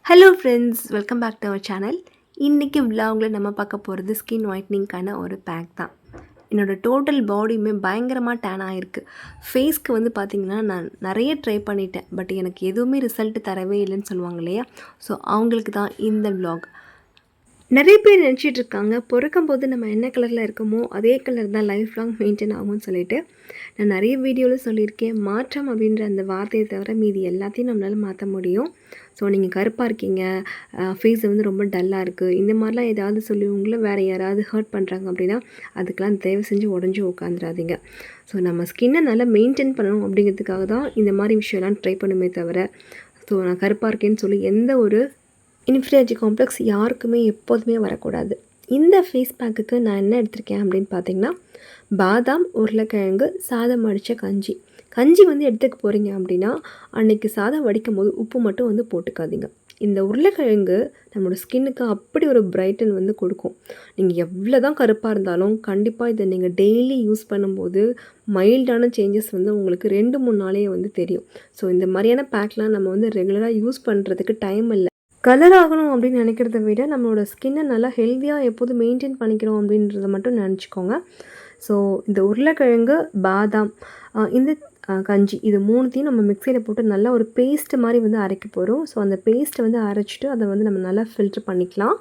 Hello friends, welcome back to our channel. இன்றைக்கி விலாகில் நம்ம பார்க்க போகிறது ஸ்கின் ஒயிட்னிங்க்கான ஒரு பேக் தான். என்னோடய டோட்டல் பாடியுமே பயங்கரமாக டேன் ஆகிருக்கு. ஃபேஸ்க்கு வந்து பார்த்திங்கன்னா நான் நிறைய ட்ரை பண்ணிட்டேன், பட் எனக்கு எதுவுமே ரிசல்ட் தரவே இல்லைன்னு சொல்லுவாங்க இல்லையா? ஸோ அவங்களுக்கு தான் இந்த விலாக். நிறைய பேர் நினச்சிட்டு இருக்காங்க, பிறக்கும்போது நம்ம என்ன கலரில் இருக்கோமோ அதே கலர் தான் லைஃப் லாங் மெயின்டைன் ஆகும்னு சொல்லிட்டு. நான் நிறைய வீடியோவில் சொல்லியிருக்கேன், மாற்றம் அப்படின்ற அந்த வார்த்தையை தவிர மீதி எல்லாத்தையும் நம்மளால் மாற்ற முடியும். ஸோ நீங்கள் கருப்பாக இருக்கீங்க, ஃபேஸ் வந்து ரொம்ப டல்லாக இருக்குது, இந்த மாதிரிலாம் ஏதாவது சொல்லி உங்களை வேறு யாராவது ஹர்ட் பண்ணுறாங்க அப்படின்னா அதுக்கெலாம் தயவு செஞ்சு உடஞ்சி உட்காந்துடாதீங்க. ஸோ நம்ம ஸ்கின்னை நல்லா மெயின்டைன் பண்ணணும் அப்படிங்கிறதுக்காக தான் இந்த மாதிரி விஷயம்லாம் ட்ரை பண்ணுமே தவிர, ஸோ நான் கருப்பாக இருக்கேன்னு சொல்லி எந்த ஒரு இன்ஃபீரியாரிட்டி காம்ப்ளெக்ஸ் யாருக்குமே எப்போதுமே வரக்கூடாது. இந்த ஃபேஸ் பேக்குக்கு நான் என்ன எடுத்திருக்கேன் அப்படின்னு பார்த்தீங்கன்னா, பாதாம், உருளைக்கிழங்கு, சாதம் வடித்த கஞ்சி. கஞ்சி வந்து எடுத்துக்க போகிறீங்க அப்படின்னா அன்றைக்கி சாதம் வடிக்கும் போது உப்பு மட்டும் வந்து போட்டுக்காதீங்க. இந்த உருளைக்கிழங்கு நம்மளோட ஸ்கின்னுக்கு அப்படி ஒரு பிரைட்டன் வந்து கொடுக்கும். நீங்கள் எவ்வளோ தான் கருப்பாக இருந்தாலும் கண்டிப்பாக இதை நீங்கள் டெய்லி யூஸ் பண்ணும்போது மைல்டான சேஞ்சஸ் வந்து உங்களுக்கு 2-3 நாளே வந்து தெரியும். ஸோ இந்த மாதிரியான பேக்லாம் நம்ம வந்து ரெகுலராக யூஸ் பண்ணுறதுக்கு டைம் இல்லை. கலர் ஆகணும் அப்படின்னு நினைக்கிறத விட நம்மளோட ஸ்கின்னை நல்லா ஹெல்த்தியாக எப்போதும் மெயின்டைன் பண்ணிக்கிறோம் அப்படின்றத மட்டும் நினச்சிக்கோங்க. ஸோ இந்த உருளைக்கிழங்கு, பாதாம், இந்த கஞ்சி, இது 3த்தையும் நம்ம மிக்சியில் போட்டு நல்லா ஒரு பேஸ்ட்டு மாதிரி வந்து அரைக்க போகிறோம். ஸோ அந்த பேஸ்ட்டை வந்து அரைச்சிட்டு அதை வந்து நம்ம நல்லா ஃபில்ட்ரு பண்ணிக்கலாம்.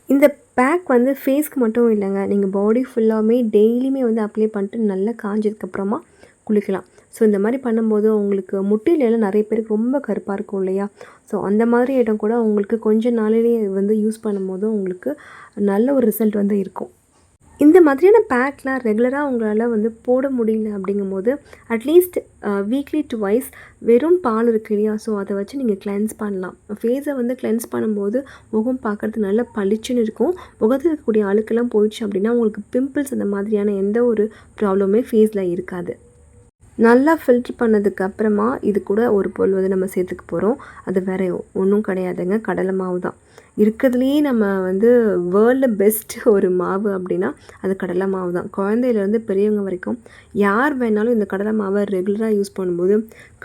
இந்த பேக் வந்து ஃபேஸ்க்கு மட்டும் இல்லைங்க, நீங்கள் பாடி ஃபுல்லாகவுமே டெய்லியுமே வந்து அப்ளை பண்ணிட்டு நல்லா காஞ்சதுக்கப்புறமா குளிக்கலாம். ஸோ இந்த மாதிரி பண்ணும்போது உங்களுக்கு முட்டிலெல்லாம் நிறைய பேருக்கு ரொம்ப கருப்பாக இருக்கும் இல்லையா? ஸோ அந்த மாதிரி இடம் கூட உங்களுக்கு கொஞ்ச நாளிலேயே வந்து யூஸ் பண்ணும்போது உங்களுக்கு நல்ல ஒரு ரிசல்ட் வந்து இருக்கும். இந்த மாதிரியான பேக்லாம் ரெகுலராக உங்களால் வந்து போட முடியல அப்படிங்கும்போது அட்லீஸ்ட் வீக்லி 2 வெறும் பால் இருக்கு இல்லையா? ஸோ அதை வச்சு நீங்கள் கிளென்ஸ் பண்ணலாம். ஃபேஸை வந்து கிளென்ஸ் பண்ணும்போது முகம் பார்க்குறதுக்கு நல்லா பளிச்சுன்னு இருக்கும். முகத்தில் இருக்கக்கூடிய அழுக்கெல்லாம் போயிடுச்சு அப்படின்னா உங்களுக்கு பிம்பிள்ஸ் அந்த மாதிரியான எந்த ஒரு ப்ராப்ளமே ஃபேஸில் இருக்காது. நல்லா ஃபில்ட்ரு பண்ணதுக்கு அப்புறமா இது கூட ஒரு பொருள் வந்து நம்ம சேர்த்துக்க போகிறோம். அது வேறு ஒன்றும் கிடையாதுங்க, கடலை மாவு தான். இருக்கிறதுலையே நம்ம வந்து வேர்ல்டில் பெஸ்ட் ஒரு மாவு அப்படின்னா அது கடலை மாவு தான். குழந்தையிலேருந்து பெரியவங்க வரைக்கும் யார் வேணாலும் இந்த கடலை மாவை ரெகுலராக யூஸ் பண்ணும்போது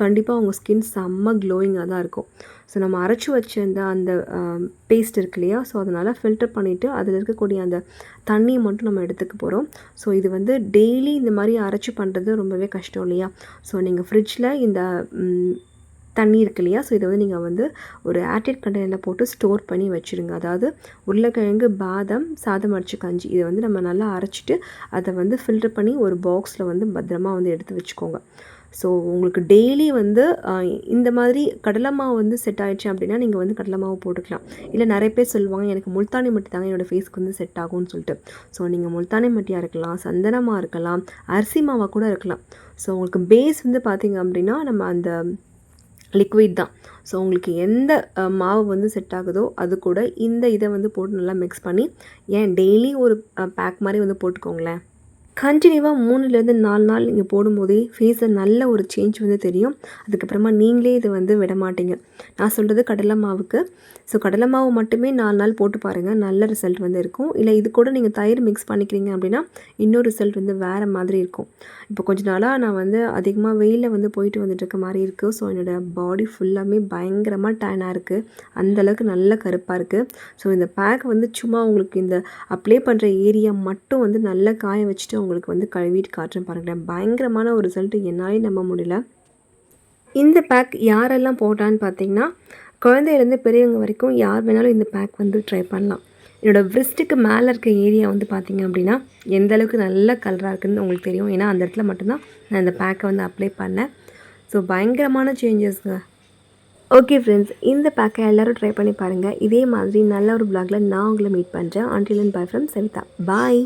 கண்டிப்பாக அவங்க ஸ்கின் செம்ம க்ளோயிங்காக தான் இருக்கும். ஸோ நம்ம அரைச்சி வச்சிருந்த அந்த பேஸ்ட் இருக்கு இல்லையா? ஸோ அதனால் ஃபில்டர் பண்ணிவிட்டு அதில் இருக்கக்கூடிய அந்த தண்ணியை மட்டும் நம்ம எடுத்துக்க போகிறோம். ஸோ இது வந்து டெய்லி இந்த மாதிரி அரைச்சி பண்ணுறது ரொம்பவே கஷ்டம் இல்லையா? ஸோ நீங்கள் ஃப்ரிட்ஜில் இந்த தண்ணி இருக்கு இல்லையா? ஸோ இதை வந்து நீங்கள் வந்து ஒரு ஏர்டைட் கண்டெய்னரில் போட்டு ஸ்டோர் பண்ணி வச்சுருங்க. அதாவது உருளைக்கிழங்கு, பாதாம், சாதம் வடித்த கஞ்சி இதை வந்து நம்ம நல்லா அரைச்சிட்டு அதை வந்து ஃபில்டர் பண்ணி ஒரு பாக்ஸில் வந்து பத்திரமா வந்து எடுத்து வச்சுக்கோங்க. ஸோ உங்களுக்கு டெய்லி வந்து இந்த மாதிரி கடலை மாவு வந்து செட் ஆகிடுச்சு அப்படின்னா நீங்கள் வந்து கடலை மாவு போட்டுக்கலாம். இல்லை நிறைய பேர் சொல்லுவாங்க, எனக்கு முல்தானி மட்டி தாங்க என்னோடய ஃபேஸ்க்கு வந்து செட் ஆகும்னு சொல்லிட்டு. ஸோ நீங்கள் முல்தானி மட்டியாக இருக்கலாம், சந்தனமாக இருக்கலாம், அரிசி மாவாக கூட இருக்கலாம். ஸோ உங்களுக்கு பேஸ் வந்து பார்த்திங்க அப்படின்னா நம்ம அந்த லிக்விட் தான். ஸோ உங்களுக்கு எந்த மாவு வந்து செட் ஆகுதோ அது கூட இந்த இதை வந்து போட்டு நல்லா மிக்ஸ் பண்ணி டெய்லி ஒரு பேக் மாதிரி வந்து போட்டுக்கோங்களேன். கண்டினியூவாக 3-4 நாள் நீங்கள் போடும்போதே ஃபேஸில் நல்ல ஒரு சேஞ்ச் வந்து தெரியும். அதுக்கப்புறமா நீங்களே இதை வந்து விட மாட்டீங்க. நான் சொல்கிறது கடலை மாவுக்கு. ஸோ கடலை மாவு மட்டுமே 4 நாள் போட்டு பாருங்கள், நல்ல ரிசல்ட் வந்து இருக்கும். இல்லை இது கூட நீங்கள் தயிர் மிக்ஸ் பண்ணிக்கிறீங்க அப்படின்னா இன்னொரு ரிசல்ட் வந்து வேறு மாதிரி இருக்கும். இப்போ கொஞ்ச நாளாக நான் வந்து அதிகமாக வெயிலில் வந்து போயிட்டு வந்துட்டு இருக்க மாதிரி இருக்குது. ஸோ என்னோடய பாடி ஃபுல்லாமே பயங்கரமாக டேனாக இருக்குது, அந்தளவுக்கு நல்ல கருப்பாக இருக்குது. ஸோ இந்த பேக் வந்து சும்மா உங்களுக்கு இந்த அப்ளை பண்ணுற ஏரியா மட்டும் வந்து நல்லா காய வச்சுட்டு உங்களுக்கு வந்து கழுவிட்டு காட்டுறேன் பாருங்களேன். பயங்கரமான ஒரு ரிசல்ட்டு என்னாலே நம்ப முடியல. இந்த பேக் யாரெல்லாம் போட்டான்னு பார்த்தீங்கன்னா குழந்தையிலேருந்து பெரியவங்க வரைக்கும் யார் வேணாலும் இந்த பேக் வந்து ட்ரை பண்ணலாம். என்னோடய விரிஸ்ட்டுக்கு மேலே இருக்க ஏரியா வந்து பார்த்திங்க அப்படின்னா எந்த அளவுக்கு நல்ல கலராக இருக்குதுன்னு உங்களுக்கு தெரியும். ஏன்னா அந்த இடத்துல மட்டும்தான் நான் இந்த பேக்கை வந்து அப்ளை பண்ணேன். ஸோ பயங்கரமான சேஞ்சஸ்ங்க. ஓகே ஃப்ரெண்ட்ஸ், இந்த பேக்கை எல்லோரும் ட்ரை பண்ணி பாருங்கள். இதே மாதிரி நல்ல ஒரு வ்ளாகில் நான் உங்களை மீட் பண்ணுறேன். Until and bye from Savita. Bye.